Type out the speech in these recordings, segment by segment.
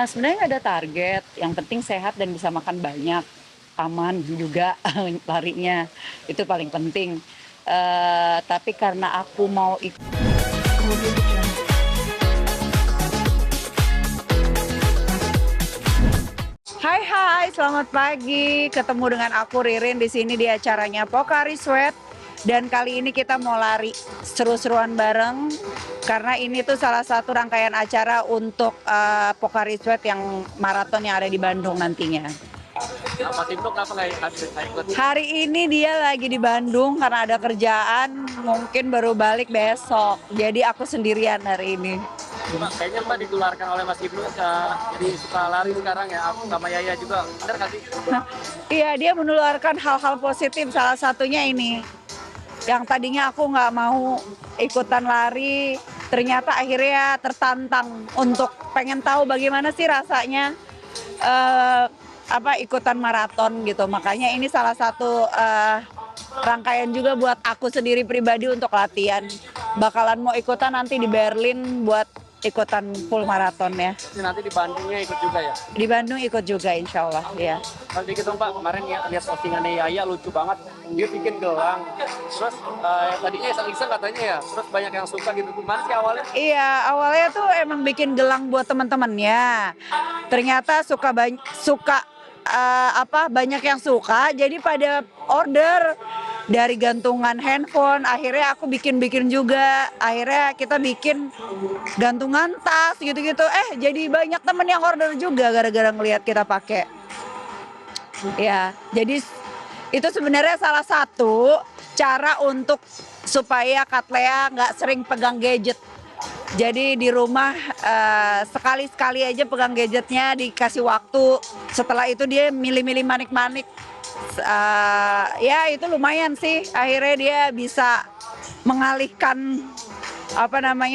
Sebenarnya nggak ada target, yang penting sehat dan bisa makan banyak, aman juga larinya, itu paling penting. Tapi karena aku mau Hai, selamat pagi. Ketemu dengan aku Ririn di sini di acaranya Pocari Sweat. Dan kali ini kita mau lari seru-seruan bareng karena ini tuh salah satu rangkaian acara untuk Pocari Sweat yang maraton yang ada di Bandung nantinya. Mas Ibnu kenapa nggak ikut? Hari ini dia lagi di Bandung karena ada kerjaan, mungkin baru balik besok. Jadi aku sendirian hari ini. Kayaknya Mbak ditularkan oleh Mas Ibnu jadi suka lari sekarang ya. Aku sama Yaya juga, bener nggak sih? Iya, dia menularkan hal-hal positif, salah satunya ini. Yang tadinya aku nggak mau ikutan lari, ternyata akhirnya tertantang untuk pengen tahu bagaimana sih rasanya ikutan maraton gitu. Makanya ini salah satu rangkaian juga buat aku sendiri pribadi untuk latihan. Bakalan mau ikutan nanti di Berlin buat ikutan full maraton ya. Nanti di Bandungnya ikut juga ya? Di Bandung ikut juga insya Allah ya. Nanti gitu Mbak, kemarin ya lihat postingannya Yaya lucu banget. Dia bikin gelang, terus tadinya iseng-iseng katanya ya, terus banyak yang suka gitu. Gimana sih awalnya? Iya, awalnya tuh emang bikin gelang buat teman-temannya. Ternyata banyak yang suka, jadi pada order dari gantungan handphone. Akhirnya aku bikin juga. Akhirnya kita bikin gantungan tas gitu-gitu. Jadi banyak temen yang order juga gara-gara ngelihat kita pakai. Ya, jadi itu sebenarnya salah satu cara untuk supaya Katlea nggak sering pegang gadget. Jadi di rumah sekali-sekali aja pegang gadgetnya, dikasih waktu. Setelah itu dia milih-milih manik-manik. Ya itu lumayan sih. Akhirnya dia bisa mengalihkan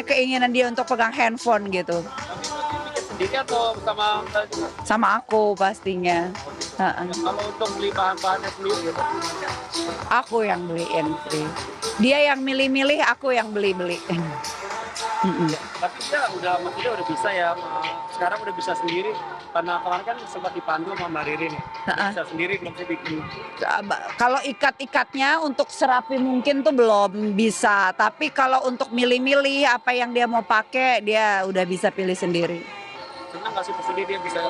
keinginan dia untuk pegang handphone gitu. Bikin sendiri atau sama Mbak juga? Sama aku pastinya. Kalau untuk beli bahan-bahannya sendiri gitu? Aku yang beliin sih. Dia yang milih-milih, aku yang beli-beli. Tapi dia maksudnya udah bisa ya, sekarang udah bisa sendiri. Karena kemarin kan sempat dipandu sama Mbak Ririn ya. Udah bisa sendiri, belum sih bikin. Kalau ikat-ikatnya untuk serapi mungkin tuh belum bisa. Tapi kalau untuk milih-milih apa yang dia mau pakai, dia udah bisa pilih sendiri. Senang nggak sih sendiri dia bisa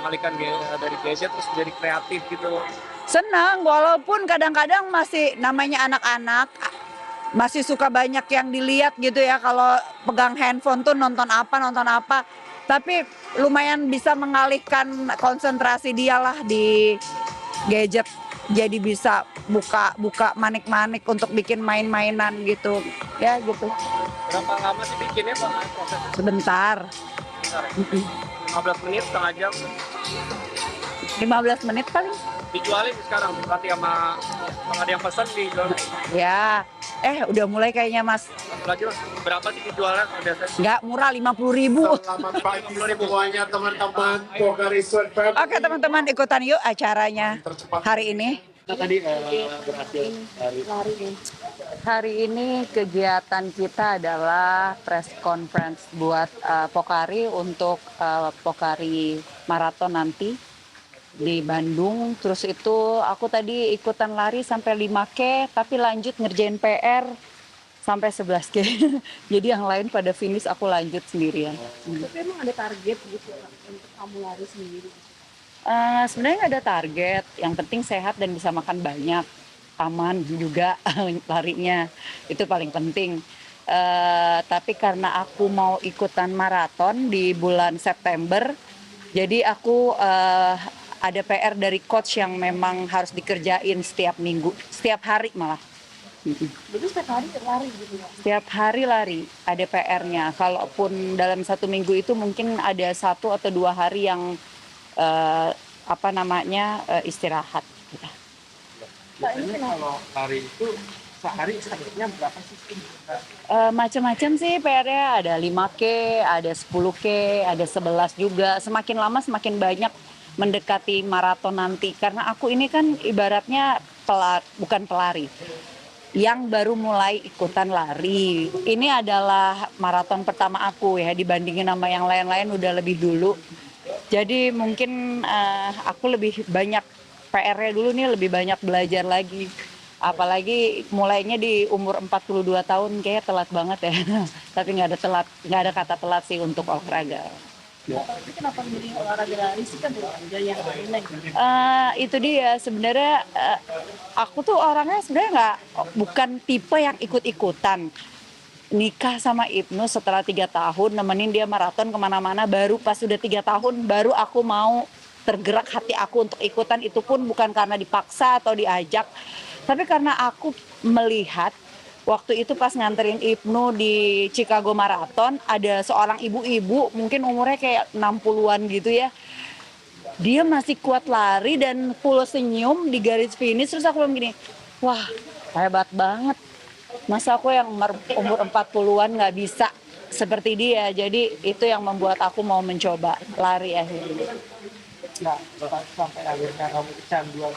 mengalihkan dari gadget terus jadi kreatif gitu? Senang, walaupun kadang-kadang masih namanya anak-anak, masih suka banyak yang dilihat gitu ya. Kalau pegang handphone tuh nonton apa. Tapi lumayan bisa mengalihkan konsentrasi dia lah di gadget. Jadi bisa buka manik-manik untuk bikin main-mainan gitu. Ya gitu. Berapa lama sih bikinnya Pak prosesnya? Sebentar. Bentar ya? 15 menit, setengah jam 15 menit paling. dijualin sekarang berarti sama kalau ada yang pesan dijual Ya. Udah mulai kayaknya Mas. lagi Mas. Berapa sih dijualnya kalau biasanya? Nggak murah, 50.000. Selamat pagi semuanya teman-teman Pocari Sweat Family. Oke teman-teman, ikutan yuk acaranya hari ini. Kita tadi berhasil dari Hari ini kegiatan kita adalah press conference buat Pocari untuk Pocari Marathon nanti di Bandung. Terus itu aku tadi ikutan lari sampai 5K, tapi lanjut ngerjain PR sampai 11K. Jadi yang lain pada finish, aku lanjut sendirian. Tapi emang ada target gitu Kak, untuk kamu lari sendiri? Sebenarnya nggak ada target, yang penting sehat dan bisa makan banyak, aman juga larinya, itu paling penting. Tapi karena aku mau ikutan maraton di bulan September, jadi aku ada PR dari coach yang memang harus dikerjain setiap minggu, setiap hari malah. Jadi setiap hari lari gitu ya? Setiap hari lari, ada PR-nya. Kalaupun dalam satu minggu itu mungkin ada 1 atau 2 hari yang istirahat. biasanya kalau hari itu sehari sakitnya berapa sih? Macam-macam sih PR-nya, ada 5K, ada 10K, ada 11 juga. Semakin lama semakin banyak mendekati maraton nanti. Karena aku ini kan ibaratnya bukan pelari, yang baru mulai ikutan lari. Ini adalah maraton pertama aku ya, dibandingin sama yang lain-lain udah lebih dulu. Jadi mungkin aku lebih banyak PR-nya dulu nih, lebih banyak belajar lagi. Apalagi mulainya di umur 42 tahun, kayak telat banget ya. Tapi nggak ada kata telat sih untuk olahraga. Tapi kenapa milih olahraga lari sih kan udah yang lain gitu. Itu dia sebenarnya, aku tuh orangnya sebenarnya bukan tipe yang ikut-ikutan. Nikah sama Ibnu setelah 3 tahun, nemenin dia maraton kemana-mana, baru pas udah 3 tahun baru aku mau tergerak hati aku untuk ikutan. Itu pun bukan karena dipaksa atau diajak, tapi karena aku melihat waktu itu pas nganterin Ibnu di Chicago Marathon, ada seorang ibu-ibu mungkin umurnya kayak 60-an gitu ya. Dia masih kuat lari dan full senyum di garis finish. Terus aku bilang gini, wah hebat banget. Masa aku yang umur 40-an nggak bisa seperti dia. Jadi itu yang membuat aku mau mencoba lari akhirnya. Nah, sampai akhirnya kamu kecanduan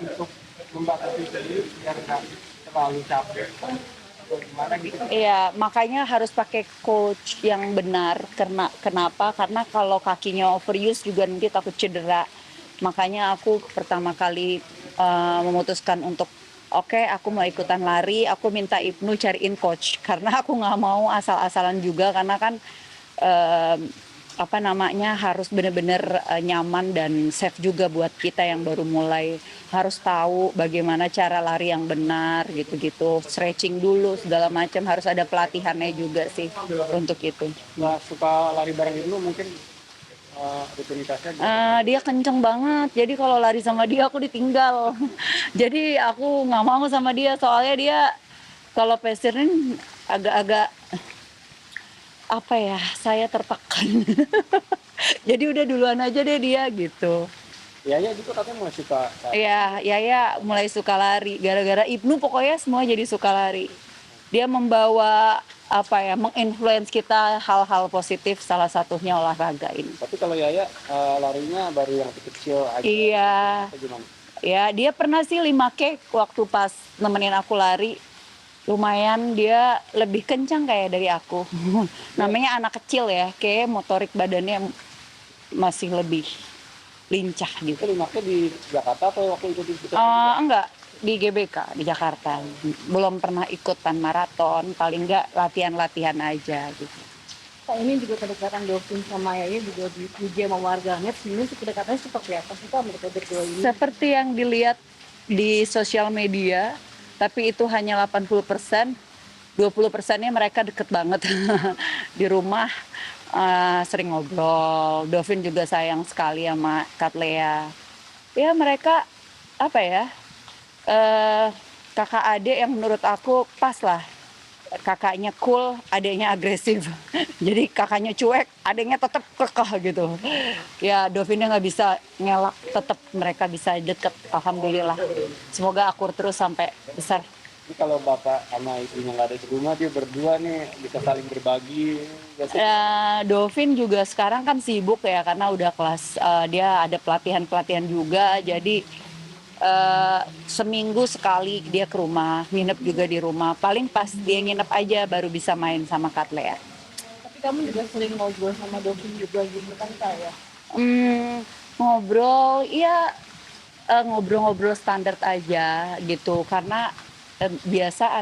untuk membatasi diri biar nggak terlalu capek. Gimana gitu? Iya, makanya harus pakai coach yang benar. Kenapa? Karena kalau kakinya overuse juga nanti takut cedera. Makanya aku pertama kali memutuskan untuk oke, aku mau ikutan lari. Aku minta Ibnu cariin coach karena aku nggak mau asal-asalan juga, karena kan harus benar-benar nyaman dan safe juga buat kita yang baru mulai. Harus tahu bagaimana cara lari yang benar gitu-gitu, stretching dulu segala macam, harus ada pelatihannya juga sih untuk itu. Nggak suka lari bareng itu mungkin rutinitasnya gitu. Dia kenceng banget, jadi kalau lari sama dia aku ditinggal. Jadi aku nggak mau sama dia, soalnya dia kalau peserin agak-agak saya tertekan. Jadi udah duluan aja deh dia gitu. Ya juga katanya mau suka. Iya, ya mulai suka lari. Gara-gara Ibnu pokoknya semua jadi suka lari. Dia membawa menginfluence kita hal-hal positif, salah satunya olahraga ini. Tapi kalau Yaya larinya baru yang kecil aja. Iya. Gimana? Ya, dia pernah sih 5K waktu pas nemenin aku lari. Lumayan, dia lebih kencang kayak dari aku. Namanya anak kecil ya, kayak motorik badannya masih lebih lincah gitu. Itu 5K di Jakarta atau waktu itu di Enggak, di GBK di Jakarta. Belum pernah ikutan maraton, paling enggak latihan-latihan aja gitu. Pak, ini juga kedekatan Dovin sama Yaya juga dipuji sama warganet. Sebenarnya kedekatannya seperti apa sih Pak mereka berdua ini? Seperti yang dilihat di sosial media, tapi itu hanya 80%, 20%-nya mereka deket banget. Di rumah sering ngobrol. Dovin juga sayang sekali sama Katlea. Ya mereka kakak adik yang menurut aku pas lah. Kakaknya cool, adiknya agresif. Jadi kakaknya cuek, adiknya tetap kekeh gitu. Ya Dovinnya nggak bisa ngelak, tetap mereka bisa deket. Alhamdulillah. Semoga akur terus sampai besar. Ini kalau bapak sama ibunya nggak ada di rumah, dia berdua nih bisa saling berbagi. Dovin juga sekarang kan sibuk ya karena udah kelas, dia ada pelatihan juga. Jadi seminggu sekali dia ke rumah, nginep juga di rumah. Paling pas dia nginep aja baru bisa main sama Katlea. Tapi kamu juga sering ngobrol sama Dovin juga gitu kan Kak ya? Ngobrol, iya, ngobrol-ngobrol standar aja gitu. Karena biasa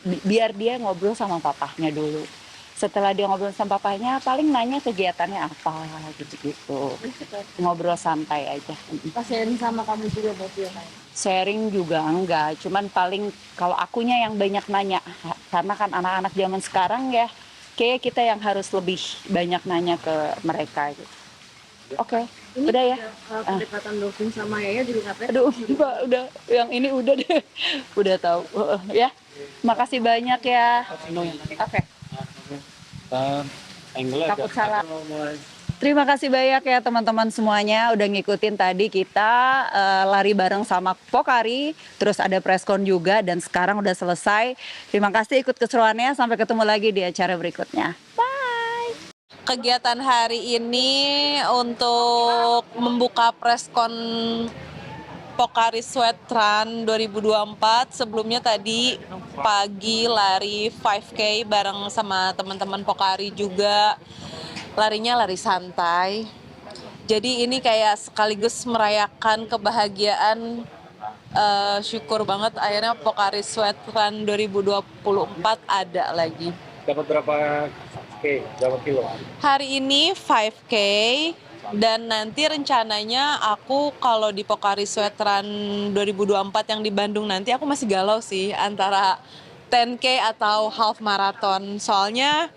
biar dia ngobrol sama papahnya dulu. Setelah dia ngobrol sama papahnya, paling nanya kegiatannya apa gitu-gitu. Ngobrol santai aja. Pas sharing sama kamu juga berarti ya Kak? Sharing juga enggak, cuman paling kalau akunya yang banyak nanya. Karena kan anak-anak zaman sekarang ya, kayak kita yang harus lebih banyak nanya ke mereka gitu. Oke, udah ya. Kedekatan Dovin sama Yaya juga katanya. Aduh, Mbak, udah yang ini udah deh. Udah tahu ya. Makasih banyak ya. Oke. Takut salah. Terima kasih banyak ya teman-teman semuanya udah ngikutin tadi kita lari bareng sama Pocari, terus ada preskon juga dan sekarang udah selesai. Terima kasih ikut keseruannya, sampai ketemu lagi di acara berikutnya. Bye. Kegiatan hari ini untuk membuka preskon Pocari Sweat Run 2024. Sebelumnya tadi pagi lari 5K bareng sama teman-teman Pocari juga. larinya lari santai. Jadi ini kayak sekaligus merayakan kebahagiaan. Syukur banget akhirnya Pocari Sweat Run 2024 ada lagi. Dapat berapa berapa kilo? Hari ini 5K dan nanti rencananya aku kalau di Pocari Sweat Run 2024 yang di Bandung nanti aku masih galau sih antara 10K atau half marathon. Soalnya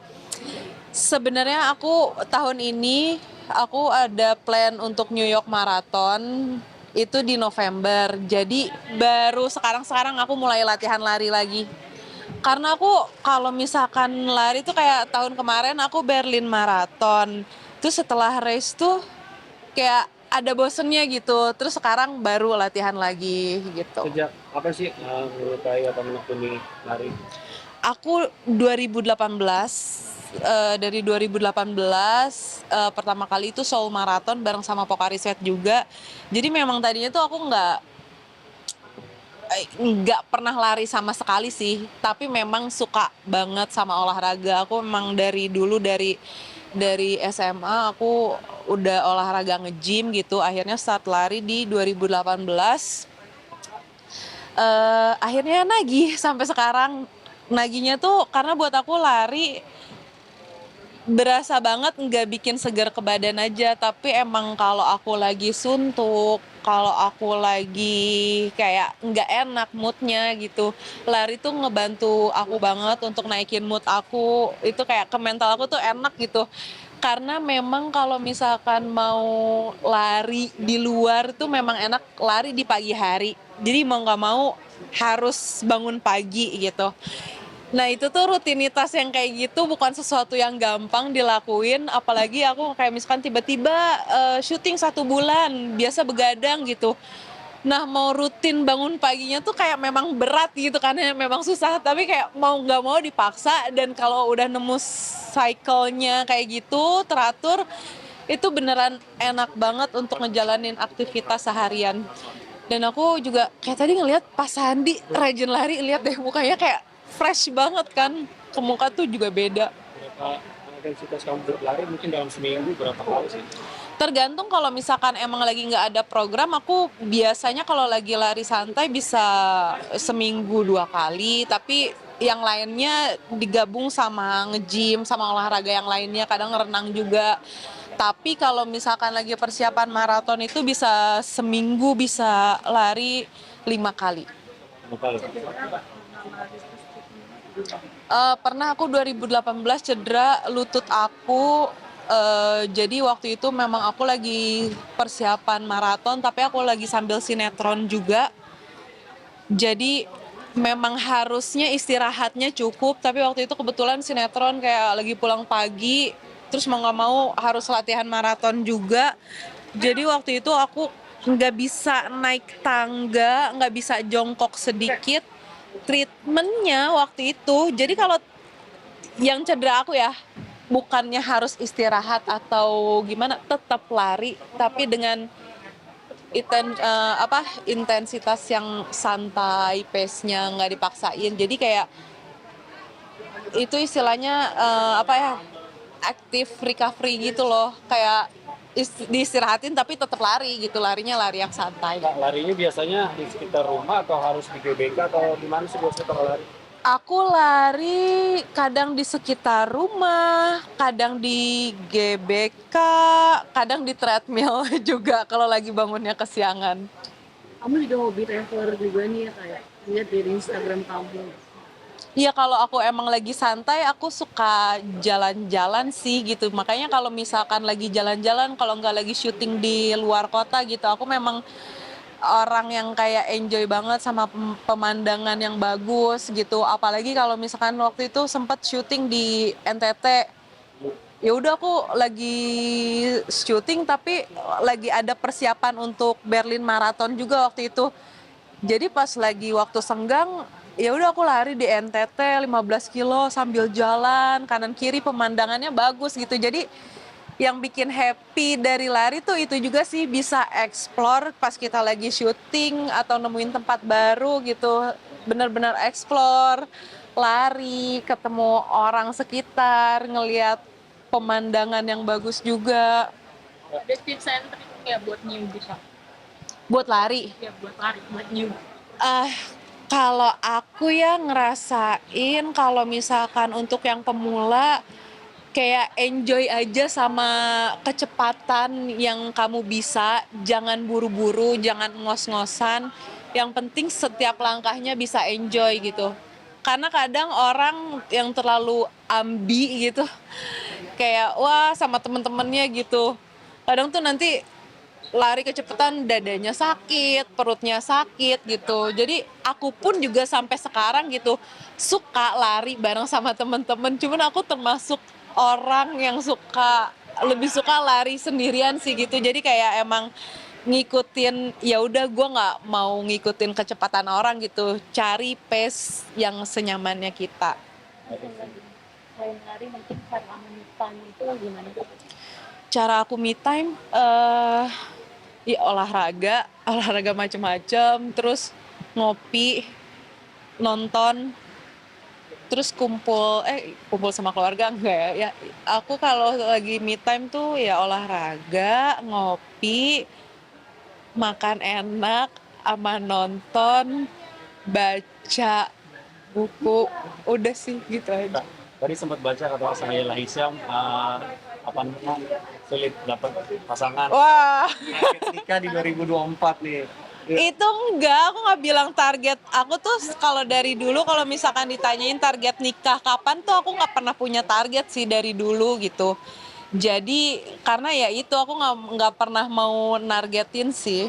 sebenarnya aku tahun ini aku ada plan untuk New York Marathon itu di November. Jadi baru sekarang aku mulai latihan lari lagi. Karena aku kalau misalkan lari tuh kayak tahun kemarin aku Berlin Marathon. Terus setelah race tuh kayak ada bosennya gitu. Terus sekarang baru latihan lagi gitu. Sejak apa sih menyukai atau menekuni lari? Aku 2018 dari 2018 pertama kali itu Seoul Marathon bareng sama Pocari Sweat juga. Jadi memang tadinya tuh aku nggak pernah lari sama sekali sih, tapi memang suka banget sama olahraga. Aku memang dari dulu dari SMA aku udah olahraga nge-gym gitu. Akhirnya start lari di 2018. Akhirnya nagih sampai sekarang. Nagihnya tuh karena buat aku lari berasa banget nggak bikin segar ke badan aja, tapi emang kalau aku lagi suntuk, kalau aku lagi kayak nggak enak moodnya gitu, lari tuh ngebantu aku banget untuk naikin mood aku, itu kayak ke mental aku tuh enak gitu. Karena memang kalau misalkan mau lari di luar tuh memang enak lari di pagi hari, jadi mau nggak mau harus bangun pagi gitu. Nah itu tuh rutinitas yang kayak gitu bukan sesuatu yang gampang dilakuin, apalagi aku kayak misalkan tiba-tiba syuting 1 bulan, biasa begadang gitu. Nah mau rutin bangun paginya tuh kayak memang berat gitu kan, ya memang susah, tapi kayak mau nggak mau dipaksa, dan kalau udah nemu cycle-nya kayak gitu, teratur, itu beneran enak banget untuk ngejalanin aktivitas seharian. Dan aku juga kayak tadi ngelihat Pak Sandi rajin lari, lihat deh mukanya kayak fresh banget kan, ke muka tuh juga beda. Berapa intensitas kamu berlari mungkin dalam seminggu berapa kali sih? Tergantung, kalau misalkan emang lagi nggak ada program, aku biasanya kalau lagi lari santai bisa seminggu 2 kali, tapi yang lainnya digabung sama nge-gym, sama olahraga yang lainnya, kadang renang juga. Tapi kalau misalkan lagi persiapan maraton itu bisa seminggu bisa lari 5 kali. Berapa kali? Pernah aku 2018 cedera lutut aku, jadi waktu itu memang aku lagi persiapan maraton, tapi aku lagi sambil sinetron juga. Jadi memang harusnya istirahatnya cukup, tapi waktu itu kebetulan sinetron kayak lagi pulang pagi, terus mau nggak mau harus latihan maraton juga. Jadi waktu itu aku nggak bisa naik tangga, nggak bisa jongkok sedikit. Treatmentnya waktu itu, jadi kalau yang cedera aku ya, bukannya harus istirahat atau gimana, tetap lari, tapi dengan intensitas yang santai, pace-nya nggak dipaksain. Jadi kayak itu istilahnya active recovery gitu loh, kayak diistirahatin tapi tetap lari gitu, larinya lari yang santai. Nah, larinya biasanya di sekitar rumah atau harus di GBK atau di mana sih biasanya kalau lari? Aku lari kadang di sekitar rumah, kadang di GBK, kadang di treadmill juga kalau lagi bangunnya kesiangan. Kamu juga hobi traveler juga nih ya, kayak lihat dari Instagram kamu. Iya, kalau aku emang lagi santai, aku suka jalan-jalan sih gitu. Makanya kalau misalkan lagi jalan-jalan, kalau nggak lagi syuting di luar kota gitu, aku memang orang yang kayak enjoy banget sama pemandangan yang bagus gitu. Apalagi kalau misalkan waktu itu sempet syuting di NTT. Ya udah, aku lagi syuting tapi lagi ada persiapan untuk Berlin Marathon juga waktu itu. Jadi pas lagi waktu senggang, ya udah aku lari di NTT 15 kilo sambil jalan kanan kiri, pemandangannya bagus gitu. Jadi yang bikin happy dari lari tuh itu juga sih, bisa explore pas kita lagi syuting atau nemuin tempat baru gitu. Bener-bener explore, lari, ketemu orang sekitar, ngelihat pemandangan yang bagus juga. Ada tips and trick ya buat newbie Kak? Buat lari. Ya buat lari, buat newbie. Ah, kalau aku ya ngerasain kalau misalkan untuk yang pemula kayak enjoy aja sama kecepatan yang kamu bisa, jangan buru-buru, jangan ngos-ngosan. Yang penting setiap langkahnya bisa enjoy gitu. Karena kadang orang yang terlalu ambi gitu, kayak wah sama temen-temennya gitu. Kadang tuh nanti lari kecepatan dadanya sakit, perutnya sakit gitu. Jadi aku pun juga sampai sekarang gitu suka lari bareng sama temen-temen. Cuman aku termasuk orang yang lebih suka lari sendirian sih gitu. Jadi kayak emang ngikutin, ya udah gue nggak mau ngikutin kecepatan orang gitu. Cari pace yang senyamannya kita. Selain lari mungkin cara menyimpan itu gimana? Cara aku me time, ya olahraga macem-macem, terus ngopi, nonton, terus kumpul sama keluarga enggak ya. Ya aku kalau lagi me time tuh ya olahraga, ngopi, makan enak, sama nonton, baca buku, udah sih gitu aja. Tadi sempat baca kata saya Hisham apa namanya sulit dapat pasangan. Wah, Nikah di 2024 nih. itu enggak, aku nggak bilang target. Aku tuh kalau dari dulu kalau misalkan ditanyain target nikah kapan tuh aku nggak pernah punya target sih dari dulu gitu. Jadi karena ya itu aku nggak pernah mau nargetin sih.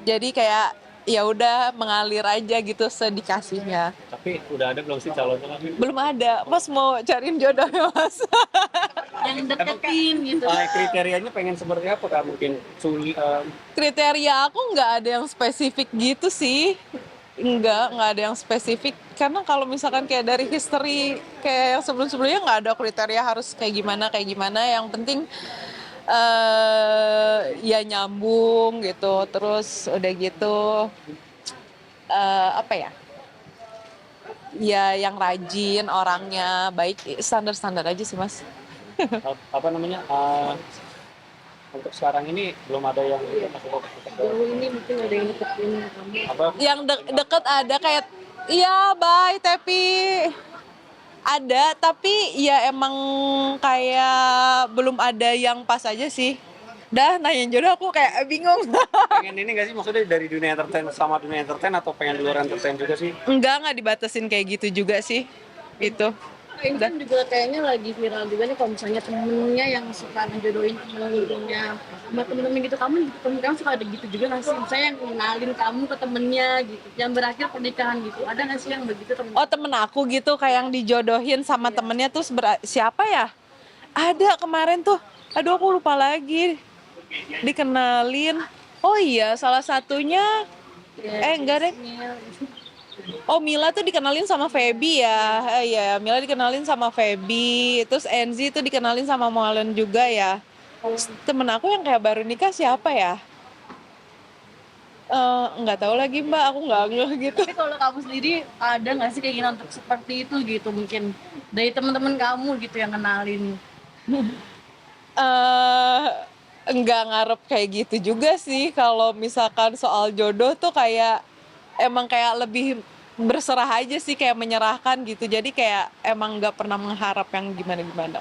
Jadi kayak ya udah mengalir aja gitu sedikasihnya. Tapi udah ada belum sih calonnya lagi? Belum ada, Mas mau cariin jodohnya Mas. Yang deketin gitu. Kriterianya pengen seperti apa Kak? Mungkin Kriteria aku nggak ada yang spesifik gitu sih. Nggak ada yang spesifik. Karena kalau misalkan kayak dari history kayak yang sebelum-sebelumnya nggak ada kriteria harus kayak gimana. Yang penting ya nyambung gitu. Terus udah gitu apa ya? Ya yang rajin, orangnya baik, standar-standar aja sih Mas. apa namanya? Untuk sekarang ini belum ada yang masuk Dulu ini mungkin ada yang deketin kamu. apa? Yang deket ada kayak, iya bye Tepi. Ada, tapi ya emang kayak belum ada yang pas aja sih. Dah nanyain jodoh aku kayak bingung. Pengen ini nggak sih maksudnya dari dunia entertain sama dunia entertain atau pengen di luar entertain juga sih? Nggak dibatasin kayak gitu juga sih. Itu. Ini kan juga kayaknya lagi viral juga nih kalau misalnya temennya yang suka ngejodohin temennya sama temen-temen gitu, temen kamu suka ada gitu juga nggak sih? Misalnya yang kenalin kamu ke temennya gitu, yang berakhir pernikahan gitu, ada nggak sih yang begitu temen? Oh temen aku gitu kayak yang dijodohin sama temennya terus siapa ya? Ada kemarin tuh, aduh aku lupa lagi. Dikenalin, oh iya salah satunya, enggak deh. Oh Mila tuh dikenalin sama Feby ya, iya Mila dikenalin sama Feby, terus Enzi tuh dikenalin sama Molen juga ya. Temen aku yang kayak baru nikah siapa ya? Nggak tahu lagi Mbak, aku nggak ngeh gitu. Tapi kalau kamu sendiri ada nggak sih keinginan untuk seperti itu gitu, mungkin dari teman-teman kamu gitu yang kenalin? Nggak ngarep kayak gitu juga sih. Kalau misalkan soal jodoh tuh kayak emang kayak lebih berserah aja sih, kayak menyerahkan gitu. Jadi kayak emang nggak pernah mengharap yang gimana-gimana.